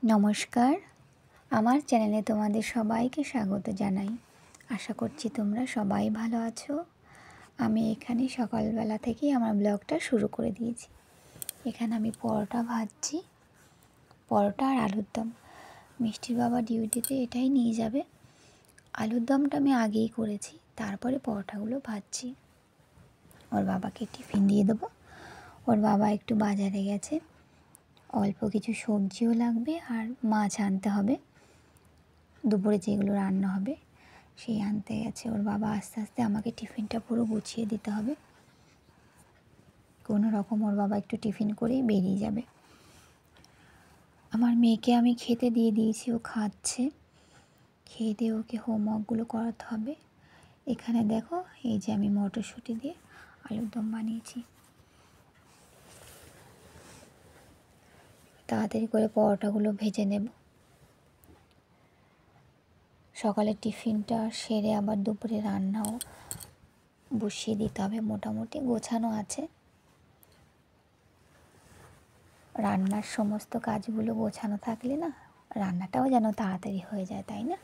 নমস্কার, আমার চ্যানেলে তোমাদের সবাইকে স্বাগত জানাই। আশা করছি তোমরা সবাই ভালো আছো। আমি এখানে সকালবেলা থেকেই আমার ব্লগটা শুরু করে দিয়েছি। এখানে আমি পরোটা ভাজছি, পরোটা আর আলুর দম। মিষ্টির বাবা ডিউটিতে এটাই নিয়ে যাবে। আলুর দমটা আমি আগেই করেছি, তারপরে পরোটাগুলো ভাজছি। ওর বাবাকে টিফিন দিয়ে দেবো। ওর বাবা একটু বাজারে গেছে, অল্প কিছু সবজিও লাগবে আর মাছ আনতে হবে। দুপুরে যেগুলো রান্না হবে সেই আনতে গেছে ওর বাবা। আস্তে আস্তে আমাকে টিফিনটা পুরো গুছিয়ে দিতে হবে। কোনো রকম ওর বাবা একটু টিফিন করেই বেরিয়ে যাবে। আমার মেয়েকে আমি খেতে দিয়ে দিয়েছি, ও খাচ্ছে। খেয়ে দিয়ে ওকে হোমওয়ার্কগুলো করাতে হবে। এখানে দেখো, এই যে আমি মটরশুঁটি দিয়ে আলুর দম বানিয়েছি। তাড়াতাড়ি করে পরোটাগুলো ভেজে নেব। সকালে টিফিনটা সেরে আবার দুপুরে রান্নাও বসিয়ে দিতে হবে। মোটামুটি গোছানো আছে। রান্নার সমস্ত কাজগুলো গোছানো থাকলে না, রান্নাটাও যেন তাড়াতাড়ি হয়ে যায়, তাই না?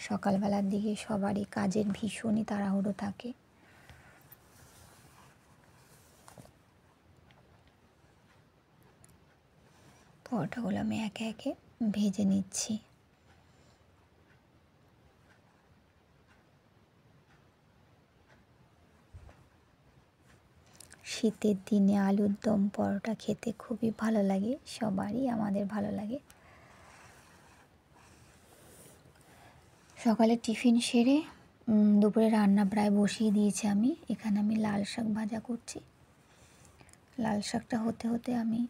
সকালবেলার দিকে সবারই কাজের ভীষণই তাড়াহুড়ো থাকে। পরোটাগুলো আমি একে একে ভেজে নিচ্ছি। শীতের দিনে আলুর দম পরোটা খেতে খুবই ভালো লাগে, সবারই আমাদের ভালো লাগে। সকালে টিফিন সেরে দুপুরে রান্না প্রায় বসিয়ে দিয়েছি আমি। এখানে আমি লাল শাক ভাজা করছি। লাল শাকটা হতে হতে আমি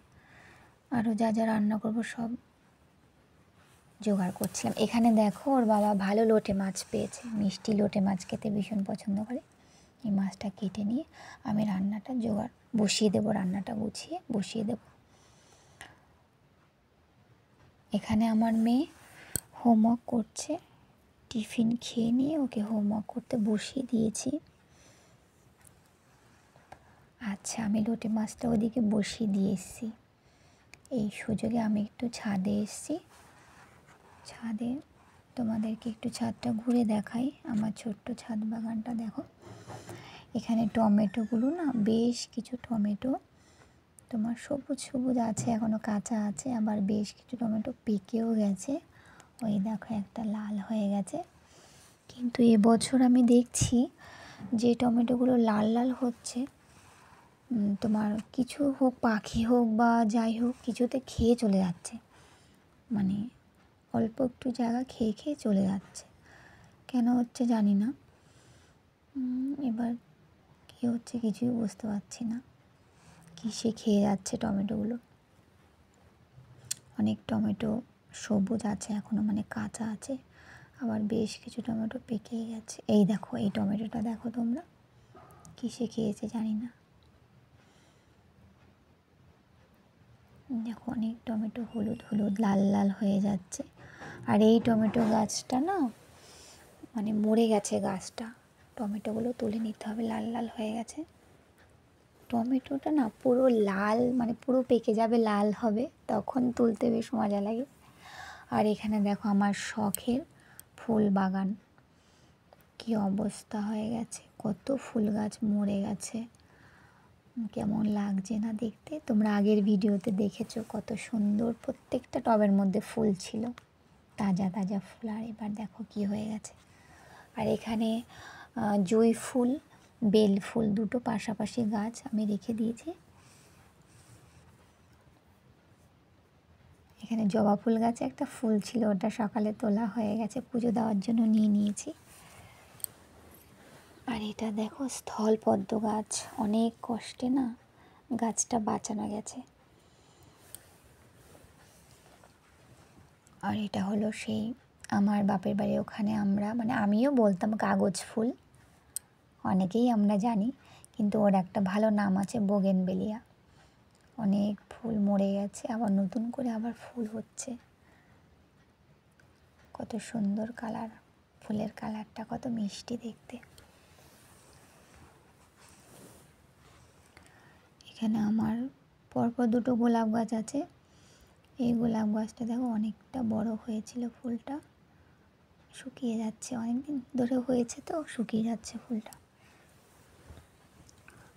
আরও যা যা রান্না করব সব জোগাড় করছিলাম। এখানে দেখো, ওর বাবা ভালো লোটে মাছ পেয়েছে। মিষ্টি লোটে মাছ খেতে ভীষণ পছন্দ করে। এই মাছটা কেটে নিয়ে আমি রান্নাটা জোগাড় বসিয়ে দেবো, রান্নাটা গুছিয়ে বসিয়ে দেব। এখানে আমার মেয়ে হোমওয়ার্ক করছে। টিফিন খেয়ে নিয়ে ওকে হোমওয়ার্ক করতে বসিয়ে দিয়েছি। আচ্ছা, আমি লোটে মাছটা ওদিকে বসিয়ে দিয়ে এসেছি। এই সুযোগে আমি একটু ছাদে এসেছি। ছাদে তোমাদেরকে একটু ছাদটা ঘুরে দেখাই। আমার ছোট্ট ছাদ বাগানটা দেখো। এখানে টমেটোগুলো না, বেশ কিছু টমেটো তোমার সবুজ সবুজ আছে, এখনও কাঁচা আছে। আবার বেশ কিছু টমেটো পেকেও গেছে। ওই দেখো, একটা লাল হয়ে গেছে। কিন্তু এবছর আমি দেখছি যে টমেটোগুলো লাল লাল হচ্ছে, তোমার কিছু হোক, পাখি হোক বা যাই হোক, কিছুতে খেয়ে চলে যাচ্ছে। মানে অল্প একটু জায়গা খেয়ে খেয়ে চলে যাচ্ছে। কেন হচ্ছে জানি না। এবার কী হচ্ছে কিছুই বুঝতে পারছি না। কিসে খেয়ে যাচ্ছে টমেটোগুলো। অনেক টমেটো সবুজ আছে এখনও, মানে কাঁচা আছে। আবার বেশ কিছু টমেটো পেকে গেছে। এই দেখো, এই টমেটোটা দেখো তোমরা, কিসে খেয়েছে জানি না। দেখো, অনেক টমেটো হলুদ হলুদ লাল লাল হয়ে যাচ্ছে। আর এই টমেটো গাছটা না, মানে মরে গেছে গাছটা। টমেটোগুলো তুলে নিতে হবে, লাল লাল হয়ে গেছে। টমেটোটা না পুরো লাল, মানে পুরো পেকে যাবে, লাল হবে, তখন তুলতে বেশ মজা লাগে। আর এখানে দেখো আমার শখের ফুল বাগান, কি অবস্থা হয়ে গেছে। কত ফুল গাছ মরে গেছে। কেমন লাগছে না দেখতে। তোমরা আগের ভিডিওতে দেখেছো কত সুন্দর প্রত্যেকটা টবের মধ্যে ফুল ছিল, তাজা তাজা ফুল। আর এবার দেখো কি হয়ে গেছে। আর এখানে জুঁই ফুল, বেল ফুল দুটো পাশাপাশি গাছ আমি রেখে দিয়েছি। এখানে জবা ফুল গাছে একটা ফুল ছিল, ওটা সকালে তোলা হয়ে গেছে, পুজো দেওয়ার জন্য নিয়ে নিয়েছি। আর এটা দেখো স্থলপদ্ম গাছ, অনেক কষ্টে না গাছটা বাঁচানো গেছে। আর এটা হলো সেই আমার বাপের বাড়ি, ওখানে আমরা, মানে আমিও বলতাম কাগজ ফুল, অনেকেই আমরা জানি, কিন্তু ওর একটা ভালো নাম আছে, বোগেনভেলিয়া। অনেক ফুল মরে গেছে, আবার নতুন করে আবার ফুল হচ্ছে। কত সুন্দর কালার, ফুলের কালারটা কত মিষ্টি দেখতে। এখানে আমার পরপর দুটো গোলাপ গাছ আছে। এই গোলাপ গাছটা দেখো অনেকটা বড় হয়েছিল, ফুলটা শুকিয়ে যাচ্ছে, অনেক দিন ধরে হয়েছে তো শুকিয়ে যাচ্ছে ফুলটা।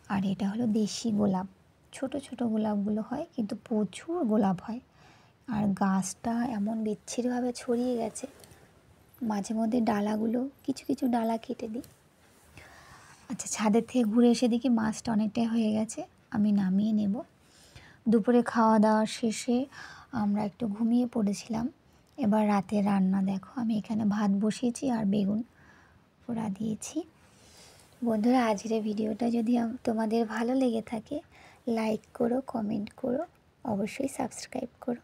আর এটা হলো দেশি গোলাপ, ছোট ছোট গোলাপগুলো হয় কিন্তু প্রচুর গোলাপ হয়। আর গাছটা এমন বিচ্ছিরিভাবে ছড়িয়ে গেছে, মাঝে মধ্যে ডালাগুলো কিছু কিছু ডালা কেটে দিই। আচ্ছা, ছাদের থেকে ঘুরে এসে দেখি মাছটা অনেকটাই হয়ে গেছে, আমি নামিয়ে নেব। দুপুরে খাওয়া দাওয়া শেষে আমরা একটু ঘুমিয়ে পড়েছিলাম। এবার রাতে রান্না দেখো, আমি এখানে ভাত বসিয়েছি আর বেগুন পোড়া দিয়েছি। বন্ধুরা, আজকের ভিডিওটা যদি তোমাদের ভালো লেগে থাকে, লাইক করো, কমেন্ট করো, অবশ্যই সাবস্ক্রাইব করো।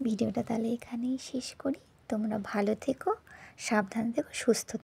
ভিডিওটা তাহলে এখানেই শেষ করি। তোমরা ভালো থেকো, সাবধানে থেকো, সুস্থ থেকো।